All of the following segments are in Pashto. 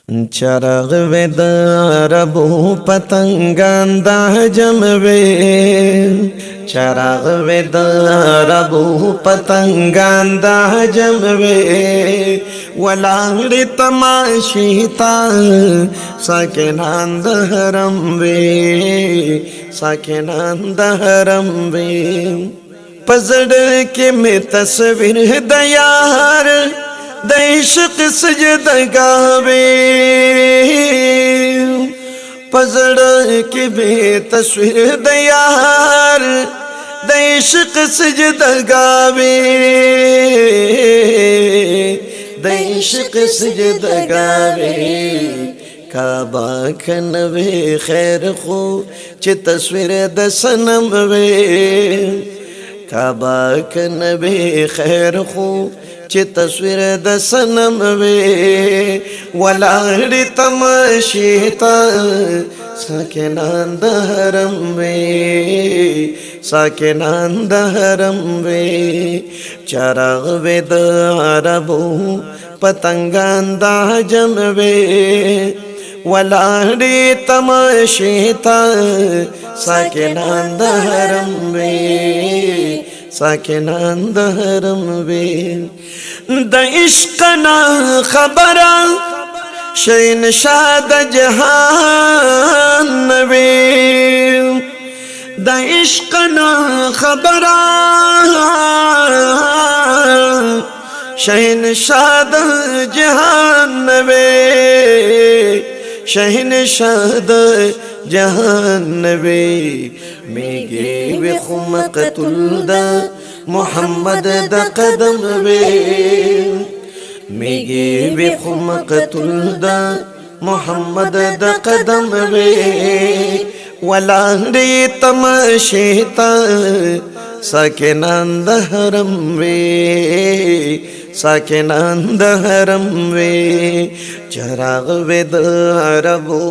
چراغ وید عربو پتنگان دا جموی چراغ وید عربو پتنگان دا جموی ولاړ تماشی تا ساکنان د حرم وی ساکنان د حرم وی پزړ کې می تصویر د یار د عشق سجدګاوي پزړ کې به تصویر د یار د عشق سجدګاوي د عشق سجدګاوي کعبه کنوي خیر خو چې تصویر د صنم وي کعبه کنوي خیر خو چې تصویر د صنم وي ولاړ تماشی تا ساکنان د حرم وي ساکنان د حرم وي چراغ وي د عربو پتنگان د عجم وي ولاړ تماشی تا ساکنان د حرم وي ساکنان د حرم وی د عشقنا خبره شهنشاه د جهان وی د عشقنا خبره شهنشاه د جهان وی شهنشاه د جهان وی میگی وی خمقتل دا محمد دا قدم وی میگی وی خمقتل دا محمد دا قدم وی ولاړ تماشی تا ساکنان د حرم وی ساکنان د حرم وی چراغ وی د عربو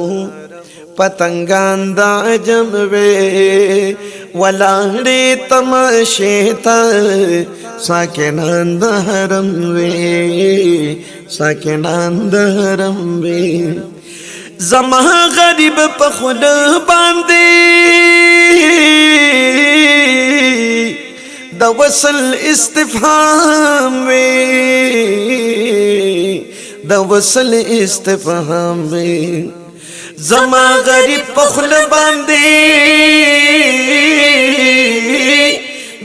پتنگان دا عجم وی ولاړ تماشی تا ساکنان د حرم وی ساکنان د حرم وی زما غریب په خود باندې د وصل استفهام وی د وصل استفهام وی زما غریب پخل باندې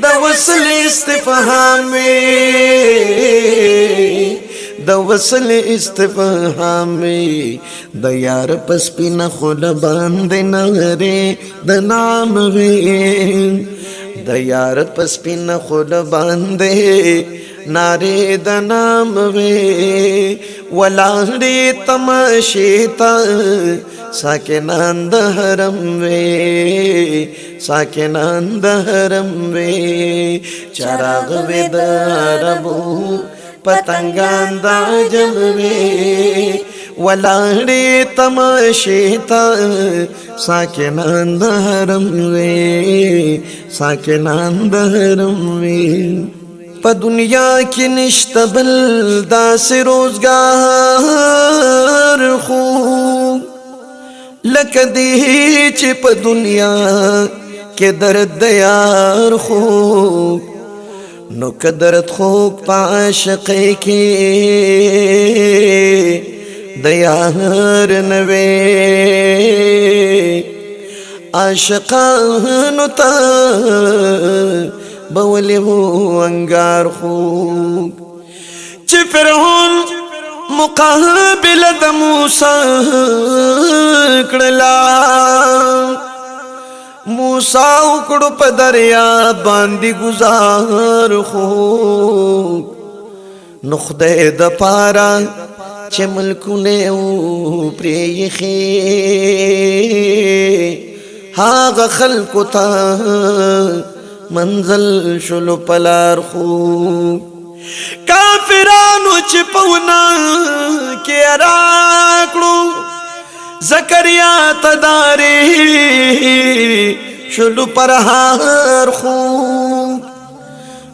د وصل استفهام د وصل استفهام د یار پس پینه خل باندې نغره د نام وی د یار پس پینه خل باندې ناره د نام وی ولاړ تماشی تا ساکنان د حرم وی ساکنان د حرم وی چراغ وی د عربو پتنگان د عجم وی ولاړ تماشی تا ساکنان د حرم وی ساکنان د حرم وی په دنیا کې نشته بل داسې روزګار خو لکه دې چې په دنیا کې درد د یار خو نو که درد خوږ په عاشقۍ کې د یار نه وی عاشقانو ته بولی ہو انگار خوب چی فرعون مقابل دا موسیٰ کڑلا موسیٰ اکڑو پا دریا باندی گزار خوب نخدے دا پارا چی ملکونے او پریخی ہاغ خلقو تا منزل شلو پلار خوب کافرانو چپونا کی اراکلو زکریا تداری شلو پرہار خوب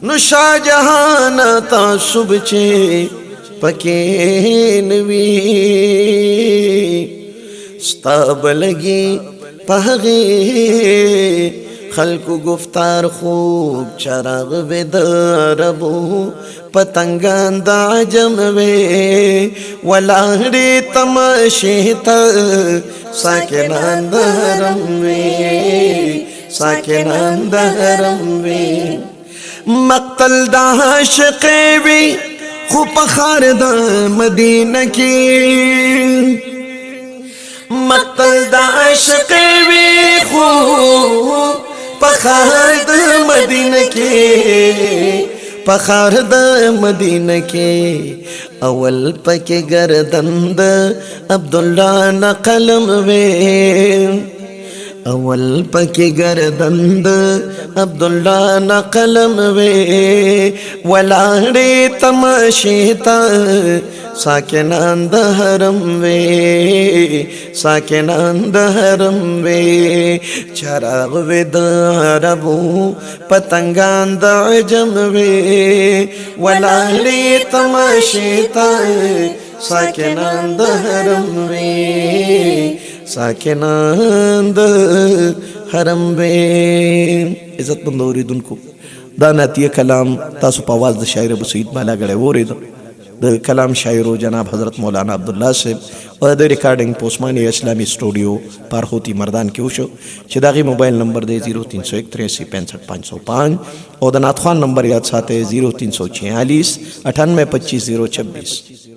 نو شاہ جہانا تعصب چے پکې نوي ستاب لگی پاغی خلق گفتار خوب چراغ بدربو پتنگان دا عجم وی ولاڑی تماشیتا ساکنان دا حرم وی ساکنان دا حرم وی مقتل دا عاشق وی خو پخار دا مدینہ کی مقتل دا عاشق وی خو پخار دا مدینہ کی پخار دا مدینہ کی اول پکی گردن دا عبداللہ نا قلم وی اول پکی گردن دا عبداللہ نا قلم وی ولاڑی تماشیتا ساکنان دا حرم وی ساکنان دا حرم وی چراغ وی دا عربو پتنگان دا عجم وی ولاڑی تماشیتا ساکنان دا حرم وی ساکنان دا حرم وی عزت مند اوریدونکو دا نعتیه کلام تاسو په आवाज د شاعر ابو سعید بالاګړی اوریدو د کلام شاعرو جناب حضرت مولانا عبدالله صاحب او د ریکارډینګ په عثمانیه اسلامي سټوډیو پارخوتی مردان کې وشو چې دغه موبایل نمبر دی 0318365505 او د نعت خوان نمبر یاد ساتئ 0346 9825 026